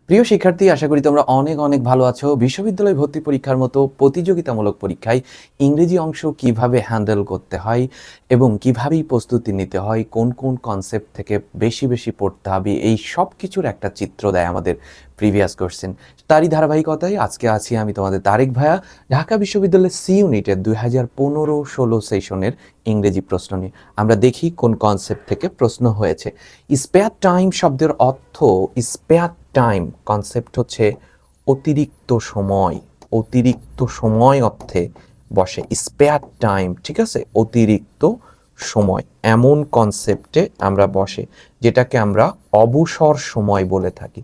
প্রিয় শিক্ষার্থী, আশা করি তোমরা অনেক অনেক ভালো আছো। বিশ্ববিদ্যালয় ভর্তি পরীক্ষার মতো প্রতিযোগিতামূলক পরীক্ষায় ইংরেজি অংশ কিভাবে হ্যান্ডেল করতে হয় এবং কিভাবেই প্রস্তুতি নিতে হয়, কোন কোন কনসেপ্ট থেকে বেশি বেশি পড়তে হবে, এই সব কিছুর একটা চিত্র দেয় আমাদের প্রিভিয়াস কোশ্চেন। তারই ধারাবাহিকতায় আজকে আছি আমি তোমাদের তারেক ভাইয়া, ঢাকা বিশ্ববিদ্যালয়ের সি ইউনিটের 2015-16 সেশনের ইংরেজি প্রশ্ন নিয়ে। আমরা দেখি কোন কনসেপ্ট থেকে প্রশ্ন হয়েছে। স্পেয়ার টাইম শব্দের অর্থ, স্পেয়ার টাইম কনসেপ্ট হচ্ছে অতিরিক্ত সময়। অতিরিক্ত সময় অর্থে বসে স্পেয়ার টাইম, ঠিক আছে? অতিরিক্ত সময় এমন কনসেপ্টে আমরা বসে, যেটাকে আমরা অবসর সময় বলে থাকি।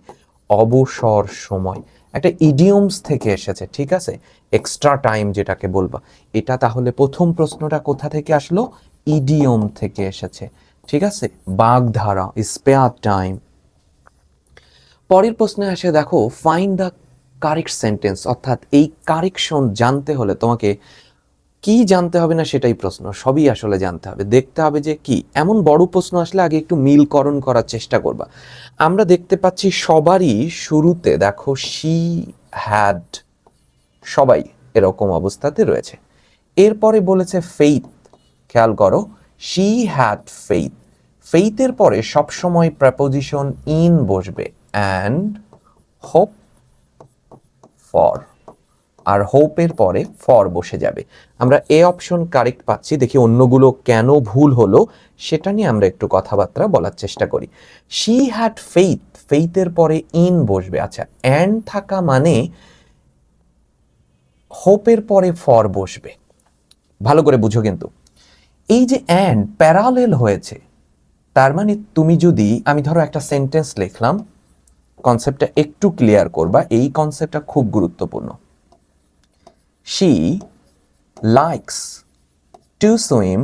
অবসর সময় একটা ইডিয়মস থেকে এসেছে, ঠিক আছে? এক্সট্রা টাইম যেটাকে বলবা, এটা তাহলে প্রথম প্রশ্নটা কোথা থেকে আসলো? ইডিয়ম থেকে এসেছে, ঠিক আছে? বাগধারা, স্পেয়ার টাইম। পরের প্রশ্নে আসে, দেখো, ফাইন্ড দ্য কারেক্ট সেন্টেন্স, অর্থাৎ এই কারেকশন জানতে হলে তোমাকে কি জানতে হবে না সেটাই প্রশ্ন, সবই আসলে জানতে হবে, দেখতে হবে যে কি। এমন বড় প্রশ্ন আসলে আগে একটু মিলকরণ করার চেষ্টা করবা। আমরা দেখতে পাচ্ছি সবারই শুরুতে, দেখো, শি হ্যাড, সবাই এরকম অবস্থাতে রয়েছে। এরপরে বলেছে ফেইথ, খেয়াল করো, শি হ্যাড ফেইথ। ফেইথের পরে সবসময় প্রেপোজিশন ইন বসবে, অ্যান্ড হোপ ফর, আর হোপের পরে ফর বসে যাবে। আমরা এ অপশন কারেক্ট পাচ্ছি, দেখি অন্যগুলো কেন ভুল হলো সেটা নিয়ে আমরা একটু কথাবার্তা বলার চেষ্টা করি। শি হ্যাড ফেইথ, ফেইথের পরে ইন বসবে। আচ্ছা, অ্যান্ড থাকা মানে হোপের পরে ফর বসবে, ভালো করে বুঝো কিন্তু। এই যে অ্যান্ড প্যারালেল হয়েছে, তার মানে তুমি যদি, আমি ধরো একটা সেন্টেন্স লিখলাম, কনসেপ্টটা একটু ক্লিয়ার করবা, এই কনসেপ্টটা খুব গুরুত্বপূর্ণ। শি লাইকস টু সুইম,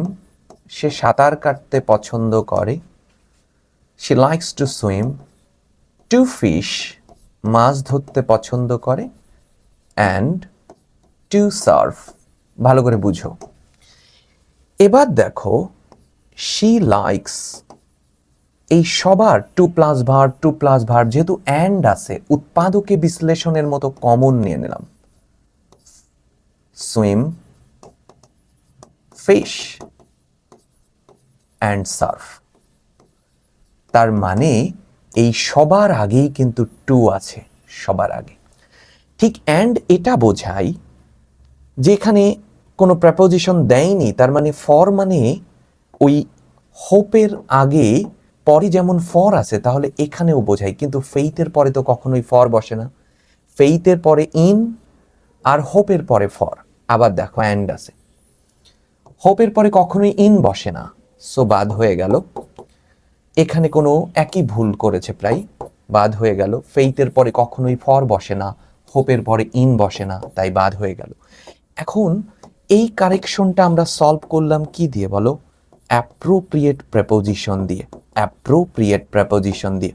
সে সাঁতার কাটতে পছন্দ করে। She likes to swim. To fish, মাছ ধরতে পছন্দ করে। অ্যান্ড টু সার্ফ, ভালো করে বুঝো। এবার দেখো, শি লাইকস, এই সবার to plus verb, to plus verb, যেহেতু অ্যান্ড আছে, উৎপাদকে বিশ্লেষণের মতো কমন নিয়ে নিলাম। Swim, fish and surf. তার মানে এই সবার আগেই কিন্তু টু আছে, সবার আগে। ঠিক অ্যান্ড এটা বোঝায় যে এখানে কোনো প্রেপোজিশন দেয়নি, তার মানে ফর, মানে ওই হোপের আগে পরে যেমন ফর আছে, তাহলে এখানেও বোঝায়। কিন্তু ফেইথের পরে তো কখনোই ফর বসে না, ফেইথের পরে ইন, আর হোপের পরে ফর। আবার দেখো অ্যান্ড আছে, হোপের পরে কখনোই ইন বসে না, সো বাদ হয়ে গেল। এখানে কোনো একই ভুল করেছে, প্রায় বাদ হয়ে গেল। ফেইথের পরে কখনোই ফর বসে না, হোপের পরে ইন বসে না, তাই বাদ হয়ে গেল। এখন এই কারেকশনটা আমরা সলভ করলাম কি দিয়ে বলো? অ্যাপ্রোপ্রিয়েট প্রেপোজিশন দিয়ে। অ্যাপ্রোপ্রিয়েট প্রেপোজিশন দিয়ে।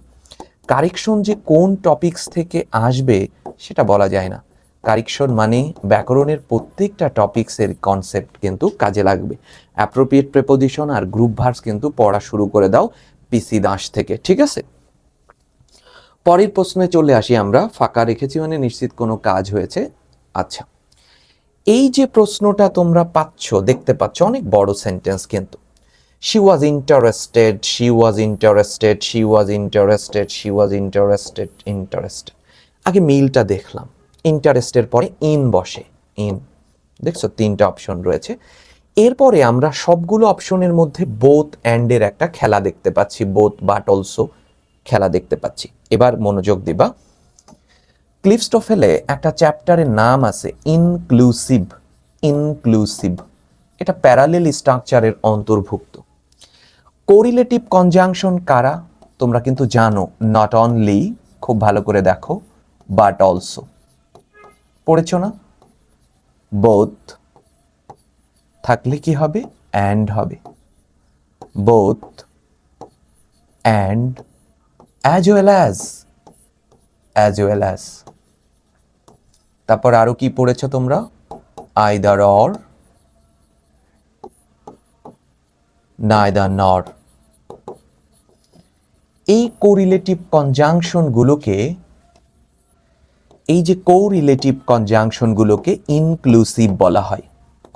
কারেকশন যে কোন টপিকস থেকে আসবে সেটা বলা যায় না। কারেকশন মানে ব্যাকরণের প্রত্যেকটা টপিক্সের কনসেপ্ট কিন্তু কাজে লাগবে। অ্যাপ্রোপ্রিয়েট প্রেপোজিশন আর গ্রুপ ভার্বস কিন্তু পড়া শুরু করে দাও পিসি দাস থেকে, ঠিক আছে? পরের প্রশ্নে চলে আসি আমরা। ফাঁকা রেখেছি মানে নিশ্চিত কোনো কাজ হয়েছে। আচ্ছা, এই যে প্রশ্নটা তোমরা পাচ্ছ, দেখতে পাচ্ছ, অনেক বড় সেন্টেন্স কিন্তু। She was interested, she was interested, she was interested, she was interested, interested. আগে মিলটা দেখলাম, ইন্টারেস্টের পরে ইন বসে, ইন। দেখছো তিনটা অপশন রয়েছে। এরপরে আমরা সবগুলো অপশনের মধ্যে বোথ অ্যান্ডের একটা খেলা দেখতে পাচ্ছি, বোথ বাট অলসো খেলা দেখতে পাচ্ছি। এবার মনোযোগ দিবা। ক্লিফস্টোফেলে একটা চ্যাপ্টারের নাম আছে ইনক্লুসিভ। ইনক্লুসিভ, এটা প্যারালেল স্ট্রাকচারের অন্তর্ভুক্ত। কোরিলেটিভ কনজাংশন কারা তোমরা কিন্তু জানো, নট অনলি, খুব ভালো করে দেখো, বাট অলসো পড়েছো না? বোথ থাকলে কি হবে? অ্যান্ড হবে। Both and, as well as, as well as. তারপর আরো কি পড়েছো তোমরা? আইদার অর, নাইদার নর। এই কোরিলেটিভ কনজাংশনগুলোকে এই যে কোরিলেটিভ কনজাংশনগুলোকে ইনক্লুসিভ বলা হয়।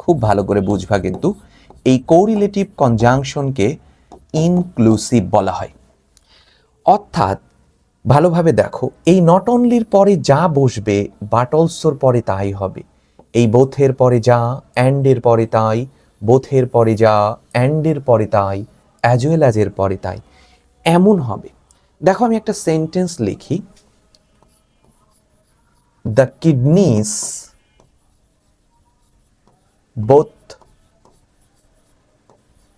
খুব ভালো করে বুঝবা কিন্তু, এই কোরিলেটিভ কনজাংশনকে ইনক্লুসিভ বলা হয়। অর্থাৎ ভালোভাবে দেখো, এই নট অনলির পরে যা বসবে বাট অলসোর পরে তাই হবে। এই বোথের পরে যা, অ্যান্ডের পরে তাই, বোথের পরে যা, অ্যান্ডের পরে তাই, অ্যাজ ওয়েল অ্যাজ এর পরে তাই, এমন হবে। দেখো আমি একটা সেন্টেন্স লিখি, the kidneys both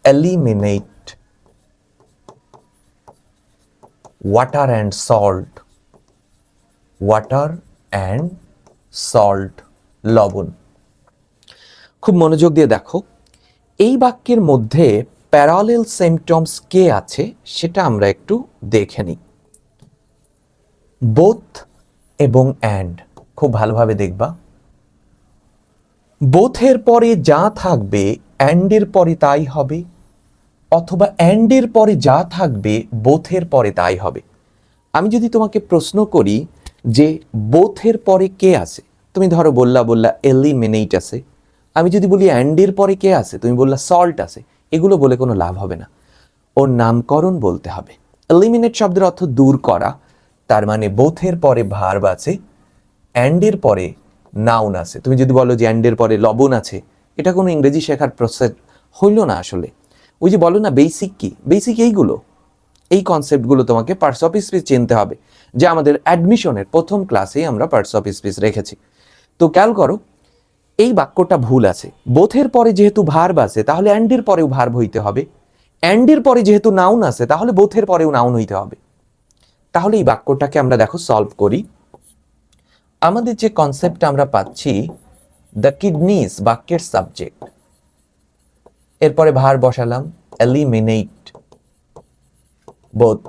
eliminate water and salt, water and salt, লবণ। খুব মনোযোগ দিয়ে দেখো, এই বাক্যের মধ্যে প্যারালেল সিম্পটমস কে আছে সেটা আমরা একটু দেখে নিই। বোথ এবং অ্যান্ড, খুব ভালোভাবে দেখবা। বোথের পরে যা থাকবে অ্যান্ডের পরে তাই হবে, অথবা অ্যান্ডের পরে যা থাকবে বোথের পরে তাই হবে। আমি যদি তোমাকে প্রশ্ন করি যে বোথের পরে কে আছে, তুমি ধরো বললা এলিমিনেট আছে। আমি যদি বলি অ্যান্ডের পরে কে আছে, তুমি বললা সল্ট আছে। এগুলো বলে কোনো লাভ হবে না, ওর নামকরণ বলতে হবে। এলিমিনেট শব্দের অর্থ দূর করা, তার মানে বোথের পরে ভার্ব আছে, অ্যান্ডের পরে নাউন আছে। তুমি যদি বলো যে অ্যান্ডের পরে লবণ আছে, এটা কোনো ইংরেজি শেখার প্রসেস হইল না আসলে। ওই যে বলো না বেসিক কি, বেসিক এইগুলো, এই কনসেপ্টগুলো তোমাকে পার্টস অফ স্পিচ চিনতে হবে, যে আমাদের অ্যাডমিশনের প্রথম ক্লাসেই আমরা পার্টস অফ স্পিচ রেখেছি। তো খেয়াল করো, এই বাক্যটা ভুল আছে। বোথের পরে যেহেতু ভার্ব আছে তাহলে অ্যান্ডের পরেও ভার্ব হইতে হবে, অ্যান্ডের পরে যেহেতু নাউন আছে তাহলে বোথের পরেও নাউন হইতে হবে। তাহলে এই বাক্যটাকে আমরা দেখো সলভ করি। আমাদের যে কনসেপ্ট আমরা পাচ্ছি, দ্য কিডনিস বাক্যের সাবজেক্ট, এরপরে ভার বসালাম eliminate both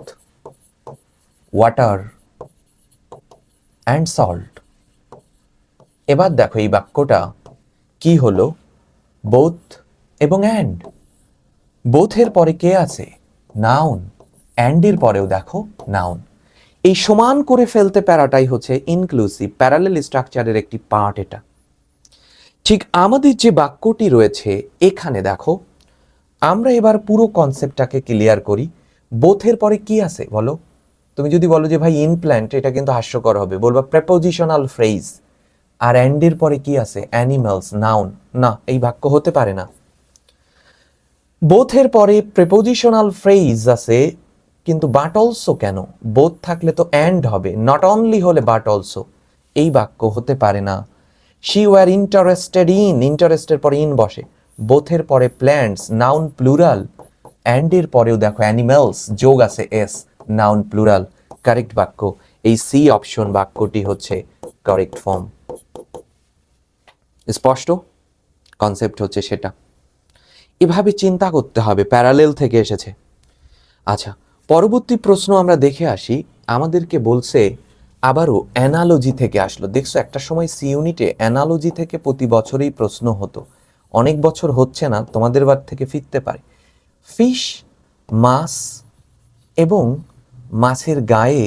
water and salt. এবার দেখো এই বাক্যটা কি হলো, বোথ এবং অ্যান্ড। বোথের পরে কে আছে, নাউন, অ্যান্ডের পরেও দেখো নাউন। এই সমান করে ফেলতে প্যারাটাই হচ্ছে ইনক্লুসিভ প্যারালেল স্ট্রাকচারের একটি পার্ট এটা। ঠিক আমাদের যে বাক্যটি রয়েছে এখানে দেখো, আমরা এবার পুরো কনসেপ্টটাকে ক্লিয়ার করি। বোথের পরে কি আছে বলো? তুমি যদি বলো যে ভাই ইনপ্ল্যান্ট, এটা কিন্তু হাস্যকর হবে, বলবা প্রেপোজিশনাল ফ্রেজ। আর অ্যান্ডের পরে কি আছে, অ্যানিমালস, নাউন। না, এই বাক্য হতে পারে না। বোথের পরে প্রেপোজিশনাল ফ্রেজ আছে, কিন্তু বাট অলসো কেন? বোথ থাকলে তো অ্যান্ড হবে, নট অনলি হলে বাট অলসো। এই বাক্য হতে পারে না। শি ওয়ার ইন্টারেস্টেড ইন, ইন্টারেস্টের পরে ইন বসে। বোথের পরে প্ল্যান্টস, নাউন প্লুরাল। অ্যান্ডের পরেও দেখো অ্যানিমালস, যোগ আছে এস, নাউন প্লুরাল। কারেক্ট বাক্য এই সি অপশন বাক্যটি হচ্ছে কারেক্ট ফর্ম। স্পষ্ট কনসেপ্ট হচ্ছে সেটা। এভাবে চিন্তা করতে হবে, প্যারালেল থেকে এসেছে। আচ্ছা, পরবর্তী প্রশ্ন আমরা দেখে আসি। আমাদেরকে বলছে আবারও অ্যানালজি থেকে আসলো। দেখছো একটা সময় সি ইউনিটে অ্যানালজি থেকে প্রতি বছরই প্রশ্ন হতো, অনেক বছর হচ্ছে না, তোমাদের বার থেকে ফিরতে পারে। ফিশ, মাছ এবং মাছের গায়ে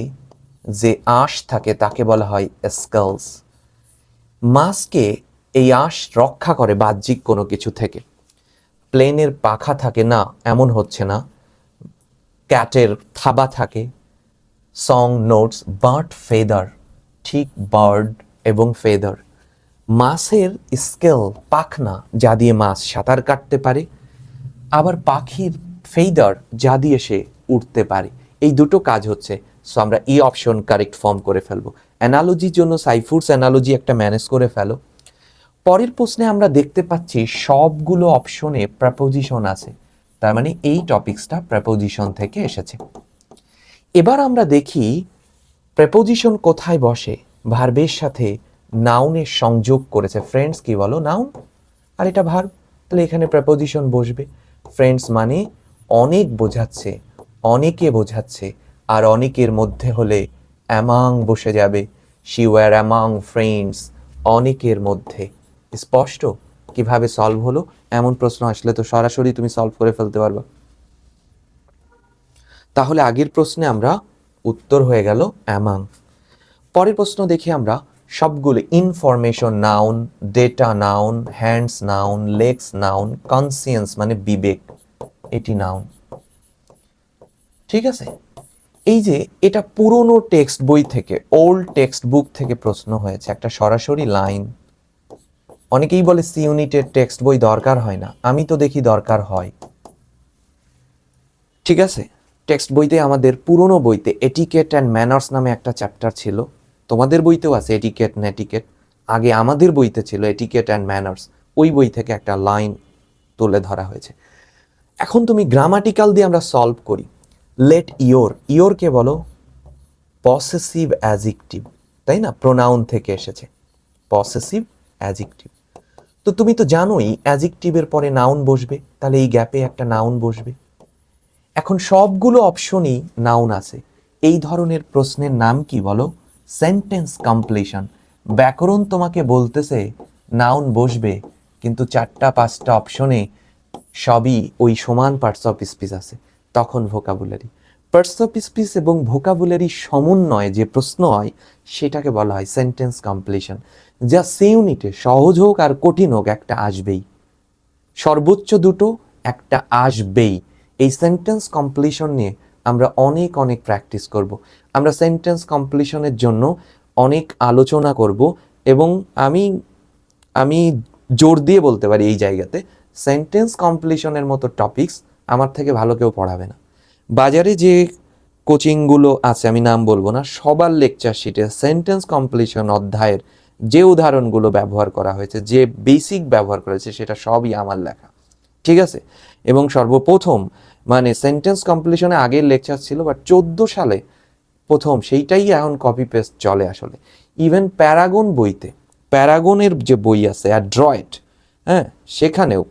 যে আঁশ থাকে তাকে বলা হয় স্কেলস। মাছকে এই আঁশ রক্ষা করে বাহ্যিক কোনো কিছু থেকে। প্লেনের পাখা থাকে না, এমন হচ্ছে না। ক্যাটের থাবা থাকে। সং নোটস বার্ড ফেদার, ঠিক বার্ড এবং ফেদার। মাছের স্কেল, পাখনা, যা দিয়ে মাছ সাঁতার কাটতে পারে, আবার পাখির ফেদার, যা দিয়ে সে উঠতে পারে। এই দুটো কাজ হচ্ছে। সো আমরা এই অপশন কারেক্ট ফর্ম করে ফেলবো। অ্যানালজির জন্য সাইফুডস অ্যানালজি একটা ম্যানেজ করে ফেলো। পরের প্রশ্নে আমরা দেখতে পাচ্ছি সবগুলো অপশনে প্রেপোজিশন আছে, তার মানে এই টপিকসটা প্রেপোজিশন থেকে এসেছে। এবার আমরা দেখি প্রেপোজিশন কোথায় বসে। ভার্বের সাথে নাউনের সংযোগ করেছে। ফ্রেন্ডস কি বলো, নাউন, আর এটা ভার্ব, তাহলে এখানে প্রেপোজিশন বসবে। ফ্রেন্ডস মানে অনেক বোঝাচ্ছে, অনেকে বোঝাচ্ছে, আর অনেকের মধ্যে হলে অ্যামাং বসে যাবে। শি ওয়ার অ্যামাং ফ্রেন্ডস, অনেকের মধ্যে। স্পষ্ট কিভাবে সলভ হলো? এমন প্রশ্ন আসলে তো সরাসরি তুমি সলভ করে ফেলতে পারবা। তাহলে আগের প্রশ্নে আমরা উত্তর হয়ে গেল অ্যামাং। পরের প্রশ্ন দেখি আমরা, সবগুলো information noun, data noun, hands noun, legs noun, conscience মানে বিবেক, এটি নাউন। ঠিক আছে, এই যে এটা পুরনো টেক্সট বই থেকে, ওল্ড টেক্সট বুক থেকে প্রশ্ন হয়েছে, একটা সরাসরি লাইন। অনেকেই বলে সি ইউনিটের টেক্সট বই দরকার হয় না, আমি তো দেখি দরকার হয়। ঠিক আছে, টেক্সট বইতে আমাদের পুরনো বইতে এটিকেট অ্যান্ড ম্যানার্স নামে একটা চ্যাপ্টার ছিল, তোমাদের বইতেও আছে এটিকেট নেটিকেট, আগে আমাদের বইতে ছিল এটিকেট অ্যান্ড ম্যানার্স, ওই বই থেকে একটা লাইন তুলে ধরা হয়েছে। এখন তুমি গ্রামাটিক্যাল দিয়ে আমরা সলভ করি। লেট ইয়োর, ইয়োরকে বলো পসেসিভ অ্যাডজেক্টিভ, তাই না, প্রোনাউন থেকে এসেছে পসেসিভ অ্যাডজেক্টিভ। তো তুমি তো জানোই অ্যাডজেক্টিভের পরে নাউন বসবে, তাহলে এই গ্যাপে একটা নাউন বসবে। এখন সবগুলো অপশনই নাউন আছে, এই ধরনের প্রশ্নের নাম কি বলো? Sentence completion. ব্যাকরণ তোমাকে বলতেছে নাউন বসবে, কিন্তু 4-5টা অপশনে সবই ওই সমান পার্টস অফ স্পিচ আছে, তখন ভোকাবুলারি। পার্টস অফ স্পিচ এবং ভোকাবুলারি সমন্বয়ে যে প্রশ্ন হয় সেটাকে বলা হয় সেন্টেন্স কমপ্লিশন, যা সি ইউনিটে সহজ হোক আর কঠিন হোক একটা আসবেই, সর্বোচ্চ দুটো একটা আসবেই। এই সেন্টেন্স কমপ্লিশন নিয়ে আমরা অনেক অনেক প্র্যাকটিস করব, আমরা সেন্টেন্স কমপ্লিশনের জন্য অনেক আলোচনা করব, এবং আমি জোর দিয়ে বলতে পারি এই জায়গাতে সেন্টেন্স কমপ্লিশনের মতো টপিকস আমার থেকে ভালো কেউ পড়াবে না। বাজারে যে কোচিংগুলো আছে, আমি নাম বলবো না, সবার লেকচার শিটে সেন্টেন্স কমপ্লিশন অধ্যায়ের যে উদাহরণগুলো ব্যবহার করা হয়েছে, যে বেসিক ব্যবহার করা হয়েছে, সেটা সবই আমার লেখা। ঠিক আছে, এবং সর্বপ্রথম মানে সেন্টেন্স কমপ্লিশনে আগের লেকচার ছিল, বাট 14 সালে প্রথম, সেইটাই এখন কপি পেস্ট চলে আসলে। ইভেন প্যারাগন বইতে, প্যারাগনের যে বই আছে অ্যাড্রয়েড, হ্যাঁ, সেখানেও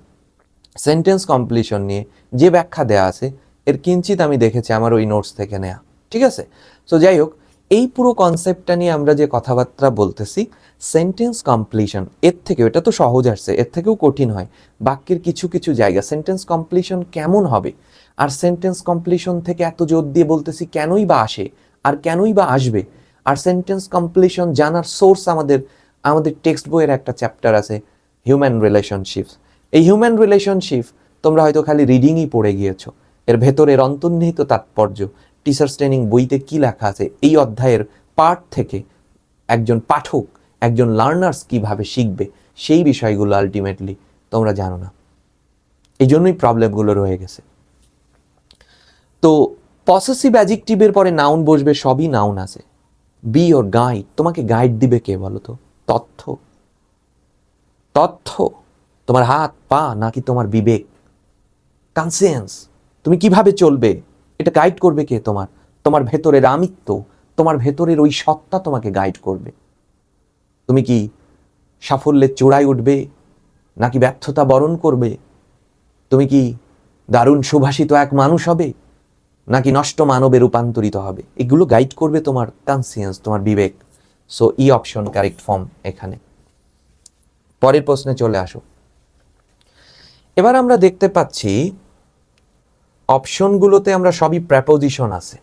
সেন্টেন্স কমপ্লিশন নিয়ে যে ব্যাখ্যা দেয়া আছে এর কিঞ্চিত আমি দেখেছি আমার ওই নোটস থেকে নেয়া। ঠিক আছে, সো যাই হোক, এই পুরো কনসেপ্টটা নিয়ে আমরা যে কথাবার্তা বলতেছি, সেন্টেন্স কমপ্লিশন, এর থেকেও, এটা তো সহজ আসছে, এর থেকেও কঠিন হয় বাক্যের কিছু কিছু জায়গা। সেন্টেন্স কমপ্লিশন কেমন হবে, আর সেন্টেন্স কমপ্লিশন থেকে এত জোর দিয়ে বলতেছি কেনই বা আসে আর কেনই বা আসবে, আর সেন্টেন্স কমপ্লিশন জানার সোর্স আমাদের টেক্সট বইয়ের একটা চ্যাপ্টার আছে হিউম্যান রিলেশনশিপস। এই হিউম্যান রিলেশনশিপ তোমরা হয়তো খালি রিডিংই পড়ে গিয়েছো, এর ভেতরের অন্তর্নিহিত তাৎপর্য, টিচার্স ট্রেনিং বইতে কি লেখা আছে, এই অধ্যায়ের পার্ট থেকে একজন পাঠক, একজন লার্নার্স কিভাবে শিখবে, সেই বিষয়গুলো আলটিমেটলি তোমরা জানো না, এই জন্যই প্রবলেমগুলো রয়ে গেছে। তো পসেসিভ অ্যাডজেক্টিভের পরে নাউন বসবে, সবই নাউন আছে। বি ওর গাইড, তোমাকে গাইড দিবে কে বলো তো? তথ্য, তথ্য, তোমার হাত পা নাকি তোমার বিবেক, কনসিয়েন্স, তুমি কিভাবে চলবে এটা গাইড করবে কে? তোমার ভেতরের আমিত্ব, তোমার ভেতরের ওই সত্তা তোমাকে গাইড করবে। তুমি কি সাফল্যের চূড়ায় উঠবে নাকি ব্যর্থতা বরণ করবে? তুমি কি দারুণ সুভাষিত এক মানুষ হবে নাকি নষ্ট মানবে রূপান্তরিত হবে? এগুলো গাইড করবে তোমার কনসিয়েন্স, তোমার বিবেক। So E option correct form এখানে। পরের প্রশ্নে চলে আসো। এবার আমরা দেখতে পাচ্ছি অপশনগুলোতে আমরা সবই প্রেপোজিশন আছে।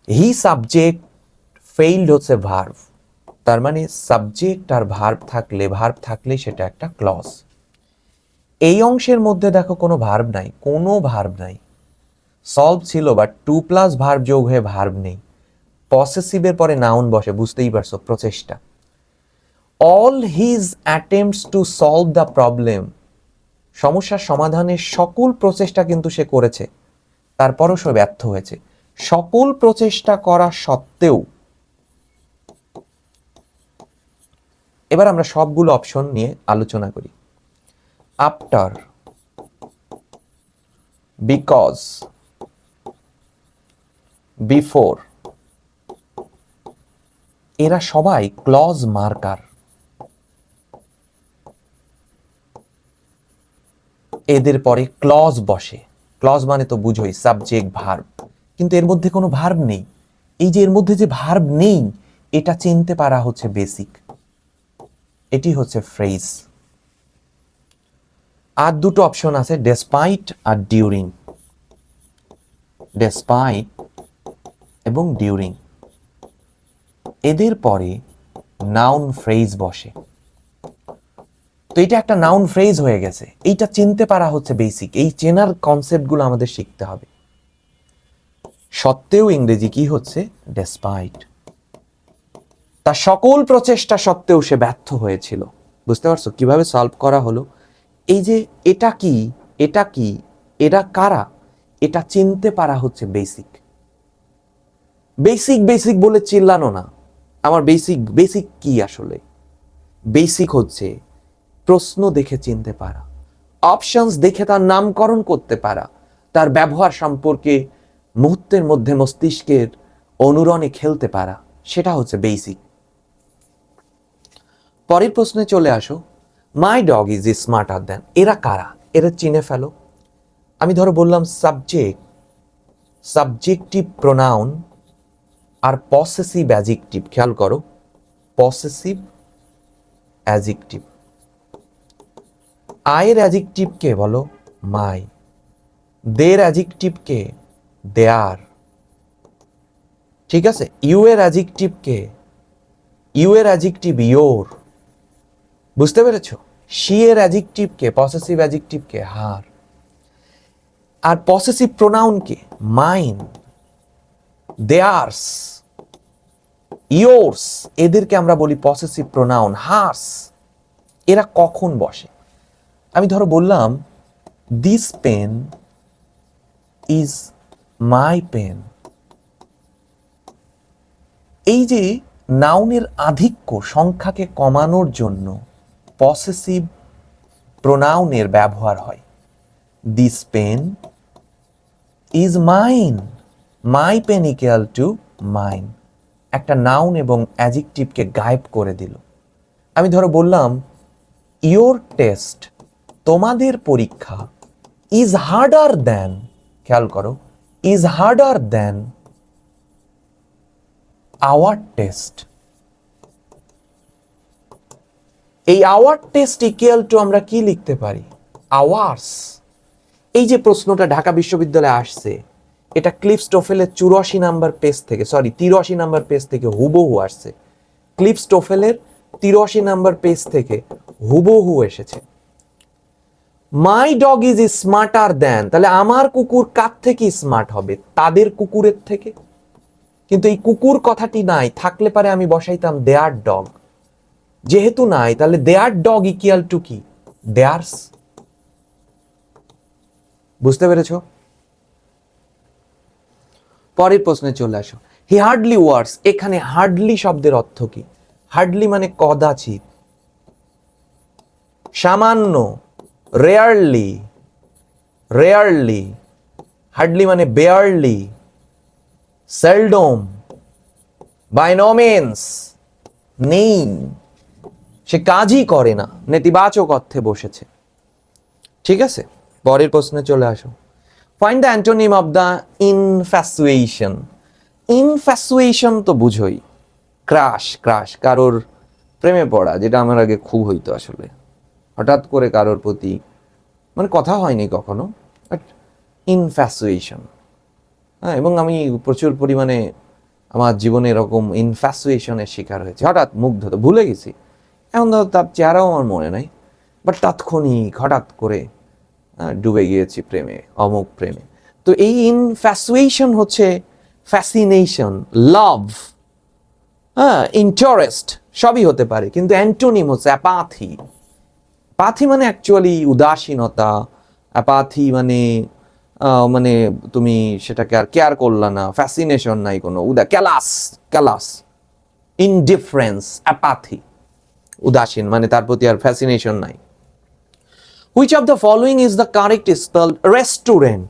হি সাবজেক্ট ফেইলড হচ্ছে ভার্ব, তার মানে সাবজেক্ট আর ভার্ব থাকলে সেটা একটা ক্লজ। এই অংশের মধ্যে দেখো কোনো ভার্ব নাই, কোনো ভার্ব নাই। সলভ ছিল বাট 2+ ভার্ব যোগ হয়ে ভার্ব নেই। পসেসিভের পরে নাউন বসে, বুঝতেই পারছো প্রচেষ্টা। All his attempts to solve the problem, সমস্যার সমাধানের সকল প্রচেষ্টা কিন্তু সে করেছে, তারপরও সে ব্যর্থ হয়েছে। সকল প্রচেষ্টা করা সত্ত্বেও। এবার আমরা সবগুলো অপশন নিয়ে আলোচনা করি। আফটার, বিকজ, বিফোর, এরা সবাই ক্লজ মার্কার। এদের পরে ক্লজ বসে, ক্লজ মানে তো বুঝোই সাবজেক্ট ভার্ব, কিন্তু এর মধ্যে কোনো ভার্ব নেই। এই যে এর মধ্যে যে ভার্ব নেই, এটা চিনতে পারা হচ্ছে বেসিক, এটি হচ্ছে ফ্রেজ। আর দুটো অপশন আছে, ডেসপাইট আর ডিউরিং। ডেসপাইট এবং ডিউরিং, এদের পরে নাউন ফ্রেজ বসে। তো এটা একটা নাউন ফ্রেজ হয়ে গেছে, এইটা চিনতে পারা হচ্ছে বেসিক। এই চেনার কনসেপ্টগুলো আমাদের শিখতে হবে। সত্ত্বেও ইংরেজি কি হচ্ছে? ডেসপাইট। তার সকল প্রচেষ্টা সত্ত্বেও সে ব্যর্থ হয়েছিল। বুঝতে পারছো কিভাবে সলভ করা হলো? এই যে এটা কি, এটা কি, এরা কারা, এটা চিনতে পারা হচ্ছে বেসিক। বেসিক বেসিক বলে চিল্লানো না। আমার বেসিক বেসিক কি আসলে? বেসিক হচ্ছে প্রশ্ন দেখে চিনতে পারা, অপশনস দেখে তার নামকরণ করতে পারা, তার ব্যবহার সম্পর্কে মুহূর্তের মধ্যে মস্তিষ্কের অনুরণে খেলতে পারা, সেটা হচ্ছে বেসিক। পরের প্রশ্নে চলে আসো। My dog is smarter than. এরা কারা? এরা চিনে ফেলো। আমি ধরো বললাম সাবজেক্ট, সাবজেক্টিভ প্রোনাউন আর পসেসিভ অ্যাডজেক্টিভ। খেয়াল করো, পসেসিভ অ্যাডজেক্টিভ। আয়ের অ্যাডজেক্টিভ কে বলো? মাই। দের অ্যাডজেক্টিভ কে? দেয়ার। ঠিক আছে। ইউ এর অ্যাডজেক্টিভ কে? ইউ এর অ্যাডজেক্টিভ ইয়োর। বুঝতে পেরেছো? শি এর অ্যাডজেক্টিভ কে? পসেসিভ অ্যাডজেক্টিভ কে? হার। আর পসেসিভ প্রোনাউন কে? Mine, theirs, yours. এদেরকে আমরা বলি পসেসিভ প্রোনাউন। হার্স। এরা কখন বসে? আমি ধরো বললাম this pen is my pen. এই যে নাউনের আধিক্য, সংখ্যাকে কমানোর জন্য পসেসিভ প্রোনাউনের ব্যবহার হয়। This pen is mine, my pen equal to mine. একটা নাউন এবং অ্যাডজেক্টিভকে গায়েব করে দিল। আমি ধরো বললাম ইয়োর টেস্ট, তোমাদের পরীক্ষা, ইজ হার্ডার দ্যান। খেয়াল করো, is harder than our test. এই আওয়ার টেস্ট ইকুয়াল টু আমরা কি লিখতে পারি? আওয়ার্স। এই যে প্রশ্নটা ঢাকা বিশ্ববিদ্যালয়ে আসছে, এটা ক্লিফস্টোফেলের 84 নাম্বার পেজ থেকে, 83 নাম্বার পেজ থেকে হুবহু আসছে। ক্লিফস্টোফেলের 83 নাম্বার পেজ থেকে হুবহু এসেছে। মাই ডগ ইজ স্মার্টার দ্যান। তাহলে আমার কুকুর কার থেকে স্মার্ট হবে? তাদের কুকুরের থেকে। কিন্তু এই কুকুর কথাটি নাই, থাকলে পারে আমি বসাইতাম দেয়ার ডগ। যেহেতু নাই, তাহলে দেয়ার ডগ ইকুয়াল টু কি? দেয়ার্স। বুঝতে পেরেছ? পরের প্রশ্নে চলে আসো। He hardly works. এখানে হার্ডলি শব্দের অর্থ কি? হার্ডলি মানে কদাচিৎ, সামান্য, রেয়ারলি, রেয়ারলি। হার্ডলি মানে barely, seldom, by no means, নেই, সে কাজই করে না, নেতিবাচক অর্থে বসেছে। ঠিক আছে। পরের প্রশ্নে চলে আসো। Find the antonym of the infatuation. Infatuation তো বুঝোই, ক্রাশ, ক্রাশ, কারোর প্রেমে পড়া, যেটা আমার আগে খুব হইতো আসলে। হঠাৎ করে কারোর প্রতি, মানে কথা হয়নি কখনো, বাট ইনফ্যাচুয়েশন। হ্যাঁ, এবং আমি প্রচুর পরিমাণে আমার জীবনে এরকম ইনফ্যাচুয়েশনের শিকার হয়েছে। হঠাৎ মুগ্ধতা, ভুলে গেছি এখন, ধরো তার চেহারাও আমার মনে নাই, বাট তাৎক্ষণিক হঠাৎ করে ডুবে গিয়েছি প্রেমে, অমুক প্রেমে। তো এই ইনফ্যাচুয়েশন হচ্ছে ফ্যাসিনেশন, লাভ, হ্যাঁ, ইন্টারেস্ট, সবই হতে পারে। কিন্তু অ্যান্টোনিম হচ্ছে অ্যাপাথি। অ্যাপাথি মানে অ্যাকচুয়ালি উদাসীনতা। অ্যাপাথি মানে মানে তুমি সেটাকে আর কেয়ার করলা না, ফ্যাসিনেশন নাই কোনো, ক্যালাস, ক্যালাস, ইনডিফারেন্স, অ্যাপাথি, উদাসীন, মানে তার প্রতি আর ফ্যাসিনেশন নাই। Which of the following is the correct spelled restaurant?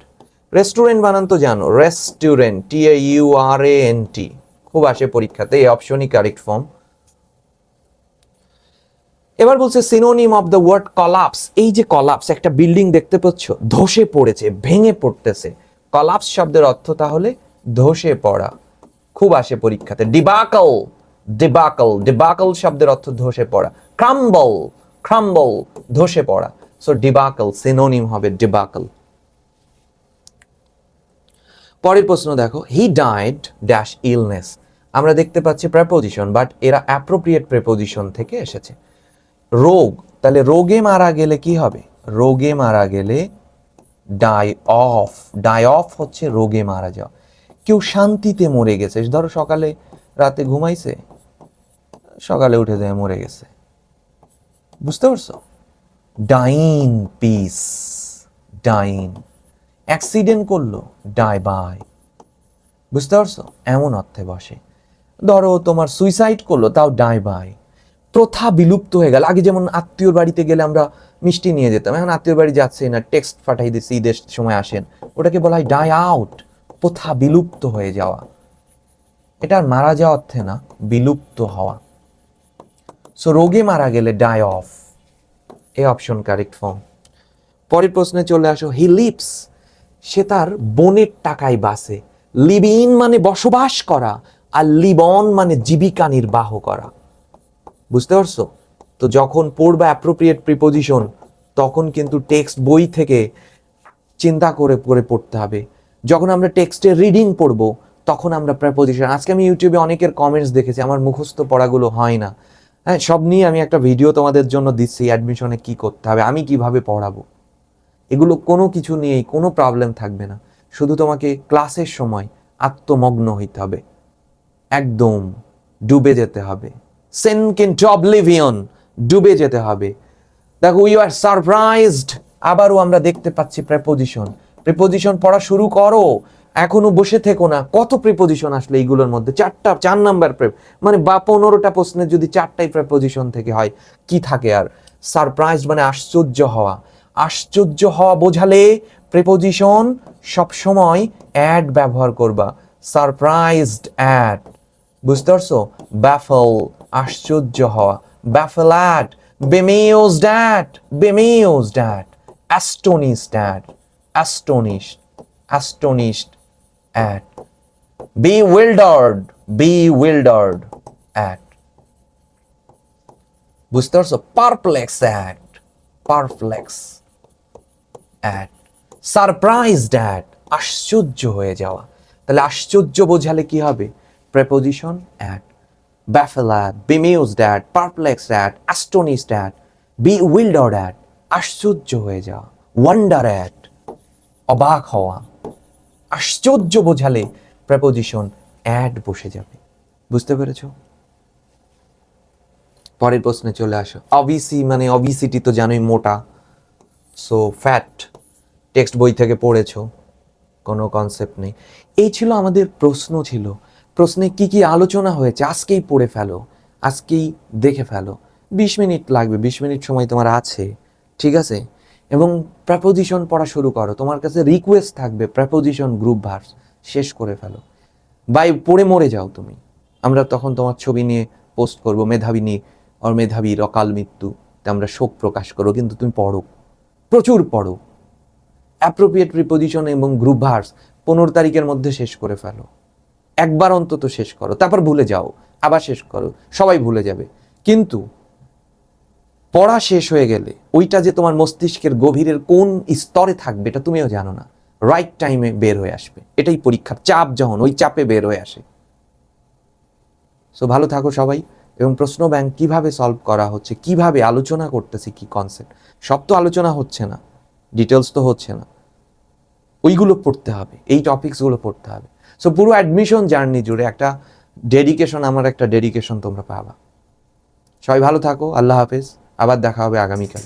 Restaurant বানান তো জানো, রেস্টুরেন্ট, TAURANT। খুব আসে পরীক্ষাতে, এই অপশনই কারেক্ট ফর্ম। এবার বলছে synonym of the word collapse. এই যে কলাপস, একটা বিল্ডিং দেখতে পাচ্ছ ধসে পড়েছে, ভেঙে পড়তেছে, কলাপস শব্দের অর্থ তাহলে ধসে পড়া। খুব আসে পরীক্ষাতে। ডিবাকল, ডিবাকল, ডিবাকল শব্দের অর্থ ধসে পড়া। ক্রাম্বল, ক্রাম্বল, ধসে পড়া। সো ডিবাকল সিনোনিম হবে ডিবাকল। পরের প্রশ্ন দেখো। He died dash illness. আমরা দেখতে পাচ্ছি প্রেপোজিশন, বাট এরা অ্যাপ্রোপ্রিয়েট প্রেপোজিশন থেকে এসেছে। রোগ, তাহলে রোগে মারা গেলে কি হবে? রোগে মারা গেলে ডাই অফ। ডাই অফ হচ্ছে রোগে মারা যাওয়া। কেউ শান্তিতে মরে গেছে, ধরো সকালে রাতে ঘুমাইছে, সকালে উঠে যায় মরে গেছে, বুঝতে পারছো? Dying piece, dying. অ্যাক্সিডেন্ট করলো, ডাই বাই, বুঝতে পারছো? এমন অর্থে বসে। ধরো তোমার সুইসাইড করলো, তাও ডাই বাই। প্রথা বিলুপ্ত হয়ে গেল। আগে যেমন আত্মীয়র বাড়িতে গেলে আমরা মিষ্টি নিয়ে যেতাম, এখন আত্মীয়র বাড়ি যাচ্ছে না, টেক্সট পাঠাই দিচ্ছি ঈদের সময় আসেন, ওটাকে বলা হয় ডাই আউট, প্রথা বিলুপ্ত হয়ে যাওয়া। এটা আর মারা যাওয়া অর্থে না, বিলুপ্ত হওয়া। সো রোগে মারা গেলে ডাই অফ, এই অপশন কারেক্ট ফর্ম। পরের প্রশ্নে চলে আসো। হি লিভস, সে তার বোনের টাকায় বাসে। লিভ ইন মানে বসবাস করা, আর লিভ অন মানে জীবিকা নির্বাহ করা, বুঝতে পারছো? তো যখন পড়বা অ্যাপ্রোপ্রিয়েট প্রিপোজিশন, তখন কিন্তু টেক্সট বই থেকে চিন্তা করে করে পড়তে হবে। যখন আমরা টেক্সটে রিডিং পড়বো, তখন আমরা প্রেপোজিশন। আজকে আমি ইউটিউবে অনেকের কমেন্টস দেখেছি, আমার মুখস্থ পড়াগুলো হয় না। হ্যাঁ, সব নিয়ে আমি একটা ভিডিও তোমাদের জন্য দিচ্ছি, অ্যাডমিশনে কি করতে হবে, আমি কিভাবে পড়াবো, এগুলো কোনো কিছু নিয়েই কোনো প্রবলেম থাকবে না। শুধু তোমাকে ক্লাসের সময় আত্মমগ্ন হইতে হবে, একদম ডুবে যেতে হবে। সেন্ক ইনটু অবলিভিয়ন, ডুবে যেতে হবে। দেখো, ইউ আর সারপ্রাইজড, আবারও আমরা দেখতে পাচ্ছি প্রেপোজিশন। প্রিপোজিশন পড়া শুরু করো, এখনো বসে থেকো না। কত প্রিপোজিশন আসলে এইগুলোর মধ্যে? 4 নাম্বার মানে 15টা প্রশ্নের যদি 4টাই প্রিপোজিশন থেকে হয়, কি থাকে আর? সারপ্রাইজড মানে আশ্চর্য হওয়া। আশ্চর্য হওয়া বোঝালে প্রিপোজিশন সবসময় অ্যাড ব্যবহার করবা। সারপ্রাইজড অ্যাট, বুঝতে পারছো? ব্যাফল, আশ্চর্য হওয়া। Baffle at, bemused at, bemused at, astonished at, astonished, astonished at, bewildered, bewildered at, বুঝতে পারছো? পারপ্লেক্স at, perplex at, surprised at, আশ্চর্য হয়ে যাওয়া। তাহলে আশ্চর্য বোঝালে কি হবে? Preposition at, baffled at, bemused at, perplexed at, astonished at, bewildered at, আশ্চর্য হয়ে যাওয়া। wonder at, অবাক হওয়া। আশ্চর্য বোঝালে প্রেপোজিশন অ্যাড বসে যাবে, বুঝতে পেরেছো? পরের প্রশ্নে চলে আসো। অবিসি মানে অবিসিটি তো জানোই, মোটা। সো ফ্যাট, টেক্সট বই থেকে পড়েছো, কোনো কনসেপ্ট নেই। এই ছিল আমাদের প্রশ্ন। ছিল প্রশ্নে কি কি আলোচনা হয়েছে আজকেই পড়ে ফেলো, আজকেই দেখে ফেলো। 20 মিনিট লাগবে, 20 মিনিট সময় তোমার আছে, ঠিক আছে? এবং প্রেপোজিশন পড়া শুরু করো। তোমার কাছে রিকোয়েস্ট থাকবে প্রেপোজিশন গ্রুপ ভার্বস শেষ করে ফেলো, বাই পড়ে মরে যাও তুমি। আমরা তখন তোমার ছবি নিয়ে পোস্ট করব, মেধাবিনী আর মেধাবীর অকাল মৃত্যু, আমরা শোক প্রকাশ করো। কিন্তু তুমি পড়ো, প্রচুর পড়ো। অ্যাপ্রোপ্রিয়েট প্রিপোজিশন এবং গ্রুপ ভার্বস 15 তারিখের মধ্যে শেষ করে ফেলো। একবার অন্তত শেষ করো, তারপর ভুলে যাও, আবার শেষ করো, সবাই ভুলে যাবে। কিন্তু পড়া শেষ হয়ে গেলে ওইটা যে তোমার মস্তিষ্কের গভীরের কোন স্তরে থাকবে এটা তুমিও জানো না। রাইট টাইমে বের হয়ে আসবে, এটাই পরীক্ষার চাপ, যখন ওই চাপে বের হয়ে আসে। সো ভালো থাকো সবাই। এবং প্রশ্ন ব্যাংক কিভাবে সলভ করা হচ্ছে, কিভাবে আলোচনা করতেছি, কি কনসেপ্ট, সব তো আলোচনা হচ্ছে না, ডিটেলস তো হচ্ছে না, ওইগুলো পড়তে হবে, এই টপিকসগুলো পড়তে হবে। সো পুরো অ্যাডমিশন জার্নি জুড়ে একটা ডেডিকেশন, আমার একটা ডেডিকেশন তোমরা পাবা। সবাই ভালো থাকো, আল্লাহ হাফেজ, আবার দেখা হবে আগামীকাল।